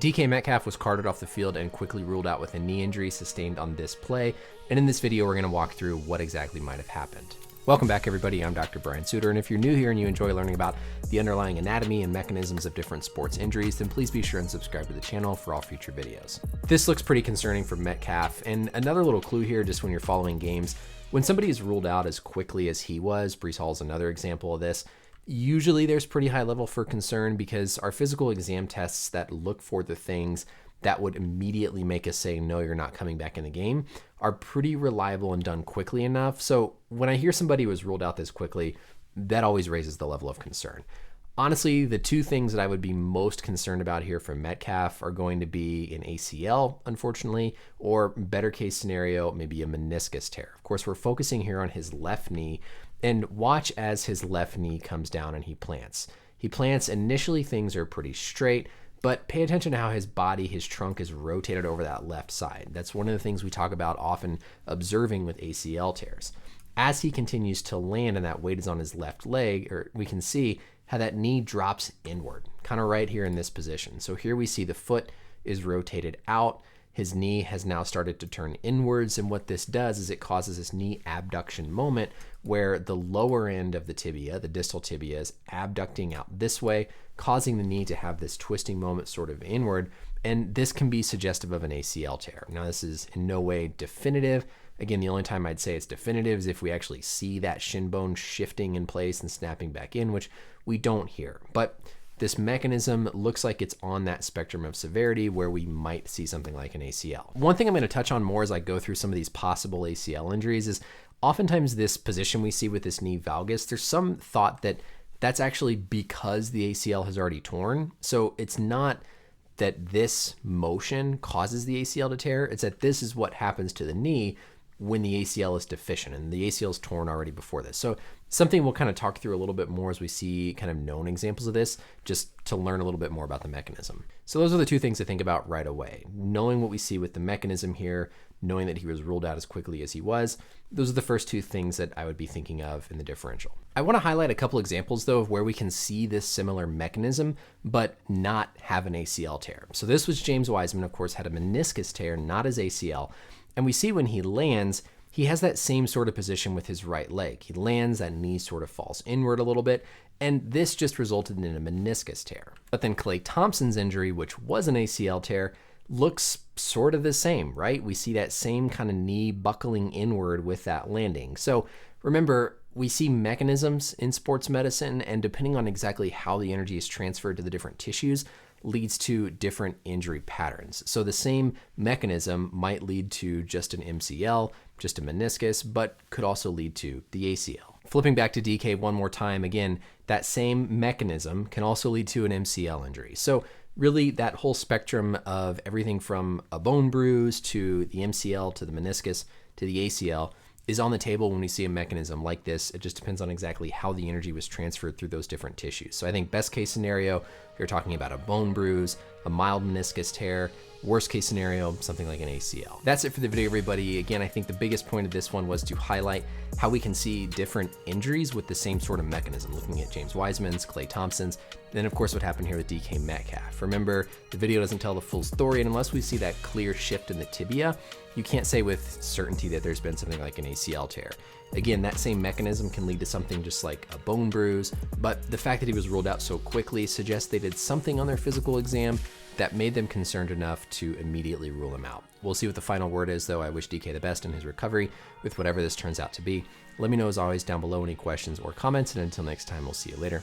DK Metcalf was carted off the field and quickly ruled out with a knee injury sustained on this play, and in this video we're going to walk through what exactly might have happened. Welcome back everybody, I'm Dr. Brian Sutterer, and if you're new here and you enjoy learning about the underlying anatomy and mechanisms of different sports injuries, then please be sure and subscribe to the channel for all future videos. This looks pretty concerning for Metcalf, and another little clue here just when you're following games, when somebody is ruled out as quickly as he was, Breece Hall's another example of this, usually there's pretty high level for concern because our physical exam tests that look for the things that would immediately make us say, no, you're not coming back in the game, are pretty reliable and done quickly enough. So when I hear somebody was ruled out this quickly, that always raises the level of concern. Honestly, the two things that I would be most concerned about here for Metcalf are going to be an ACL, unfortunately, or better case scenario, maybe a meniscus tear. Of course, we're focusing here on his left knee, and watch as his left knee comes down and he plants. He plants, initially things are pretty straight, but pay attention to how his body, his trunk is rotated over that left side. That's one of the things we talk about often observing with ACL tears. As he continues to land and that weight is on his left leg, or we can see how that knee drops inward, kind of right here in this position. So here we see the foot is rotated out. His knee has now started to turn inwards, and what this does is it causes this knee abduction moment where the lower end of the tibia, the distal tibia, is abducting out this way, causing the knee to have this twisting moment sort of inward, and this can be suggestive of an ACL tear. Now, this is in no way definitive. Again, the only time I'd say it's definitive is if we actually see that shin bone shifting in place and snapping back in, which we don't here. But this mechanism looks like it's on that spectrum of severity where we might see something like an ACL. One thing I'm going to touch on more as I go through some of these possible ACL injuries is oftentimes this position we see with this knee valgus, there's some thought that that's actually because the ACL has already torn. So it's not that this motion causes the ACL to tear, it's that this is what happens to the knee when the ACL is deficient, and the ACL is torn already before this. So something we'll kind of talk through a little bit more as we see kind of known examples of this, just to learn a little bit more about the mechanism. So those are the two things to think about right away. Knowing what we see with the mechanism here, knowing that he was ruled out as quickly as he was, those are the first two things that I would be thinking of in the differential. I want to highlight a couple examples though of where we can see this similar mechanism, but not have an ACL tear. So this was James Wiseman, of course, had a meniscus tear, not his ACL. And we see when he lands, he has that same sort of position with his right leg. He lands, that knee sort of falls inward a little bit, and this just resulted in a meniscus tear. But then Klay Thompson's injury, which was an ACL tear, looks sort of the same, right? We see that same kind of knee buckling inward with that landing. So remember, we see mechanisms in sports medicine, and depending on exactly how the energy is transferred to the different tissues, leads to different injury patterns. So the same mechanism might lead to just an MCL, just a meniscus, but could also lead to the ACL. Flipping back to DK one more time, again, that same mechanism can also lead to an MCL injury. So really that whole spectrum of everything from a bone bruise to the MCL to the meniscus to the ACL is on the table when we see a mechanism like this. It just depends on exactly how the energy was transferred through those different tissues. So I think best case scenario, if you're talking about a bone bruise, a mild meniscus tear, worst case scenario, something like an ACL. That's it for the video, everybody. Again, I think the biggest point of this one was to highlight how we can see different injuries with the same sort of mechanism, looking at James Wiseman's, Klay Thompson's, and then of course what happened here with DK Metcalf. Remember, the video doesn't tell the full story, and unless we see that clear shift in the tibia, you can't say with certainty that there's been something like an ACL tear. Again, that same mechanism can lead to something just like a bone bruise, but the fact that he was ruled out so quickly suggests they did something on their physical exam that made them concerned enough to immediately rule him out. We'll see what the final word is, though. I wish DK the best in his recovery with whatever this turns out to be. Let me know, as always, down below any questions or comments, and until next time, we'll see you later.